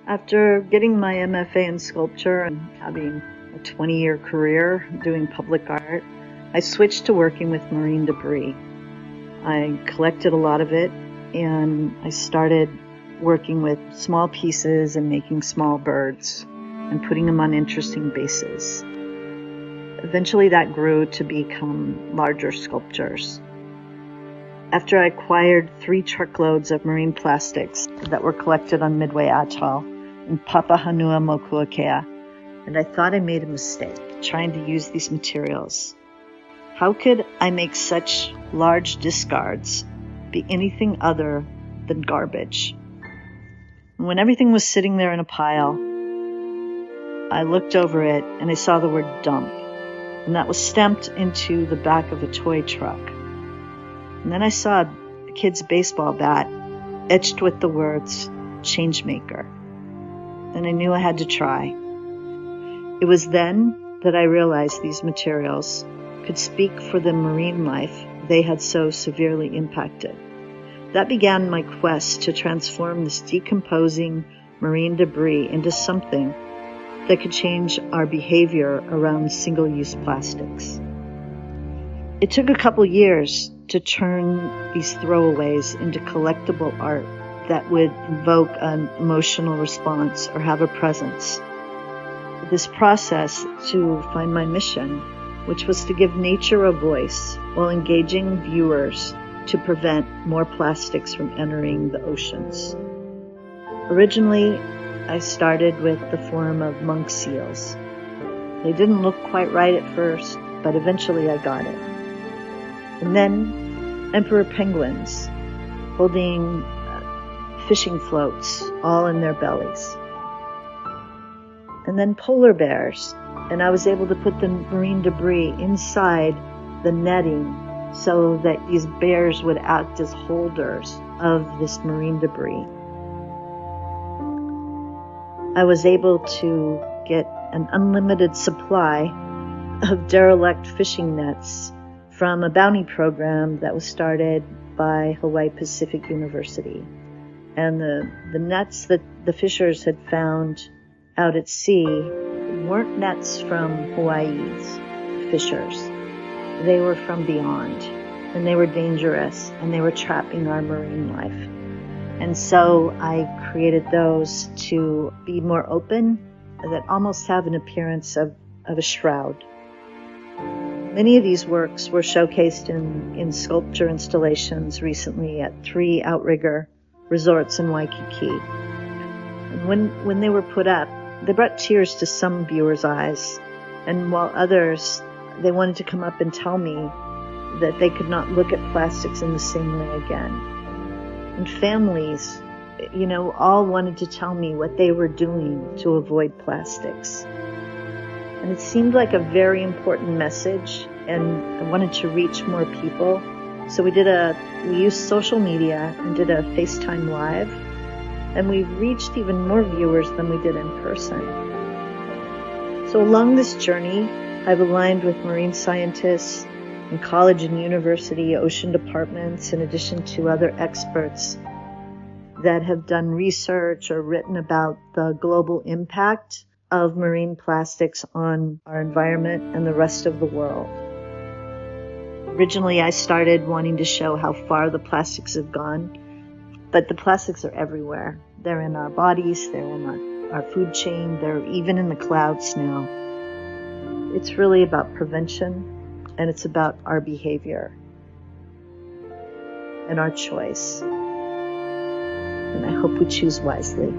After getting my MFA in sculpture and having a 20-year career doing public art, I switched to working with marine debris. I collected a lot of it, and I started working with small pieces and making small birds and putting them on interesting bases. Eventually that grew to become larger sculptures. After I acquired 3 truckloads of marine plastics that were collected on Midway Atoll in Papahanaumokuakea, and I thought I made a mistake trying to use these materials. How could I make such large discards be anything other than garbage? And when everything was sitting there in a pile, I looked over it and I saw the word dump, and that was stamped into the back of a toy truck. And then I saw a kid's baseball bat etched with the words Changemaker, and I knew I had to try. It was then that I realized these materials could speak for the marine life they had so severely impacted. That began my quest to transform this decomposing marine debris into something that could change our behavior around single-use plastics. It took a couple years to turn these throwaways into collectible art that would invoke an emotional response or have a presence. This process to find my mission, which was to give nature a voice while engaging viewers to prevent more plastics from entering the oceans. Originally, I started with the form of monk seals. They didn't look quite right at first, but eventually I got it. And then emperor penguins holding fishing floats all in their bellies. And then polar bears, and I was able to put the marine debris inside the netting so that these bears would act as holders of this marine debris. I was able to get an unlimited supply of derelict fishing nets from a bounty program that was started by Hawaii Pacific University. And the nets that the fishers had found out at sea weren't nets from Hawaii's fishers. They were from beyond, and they were dangerous, and they were trapping our marine life. And so I created those to be more open, that almost have an appearance of a shroud. Many of these works were showcased in sculpture installations recently at 3 outrigger resorts in Waikiki. And when they were put up, they brought tears to some viewers' eyes, and while others, they wanted to come up and tell me that they could not look at plastics in the same way again. And families, all wanted to tell me what they were doing to avoid plastics. And it seemed like a very important message, and I wanted to reach more people. So we used social media and did a FaceTime Live, and we reached even more viewers than we did in person. So along this journey, I've aligned with marine scientists and college and university ocean departments, in addition to other experts that have done research or written about the global impact of marine plastics on our environment and the rest of the world. Originally, I started wanting to show how far the plastics have gone, but the plastics are everywhere. They're in our bodies, they're in our food chain, they're even in the clouds now. It's really about prevention, and it's about our behavior and our choice. And I hope we choose wisely.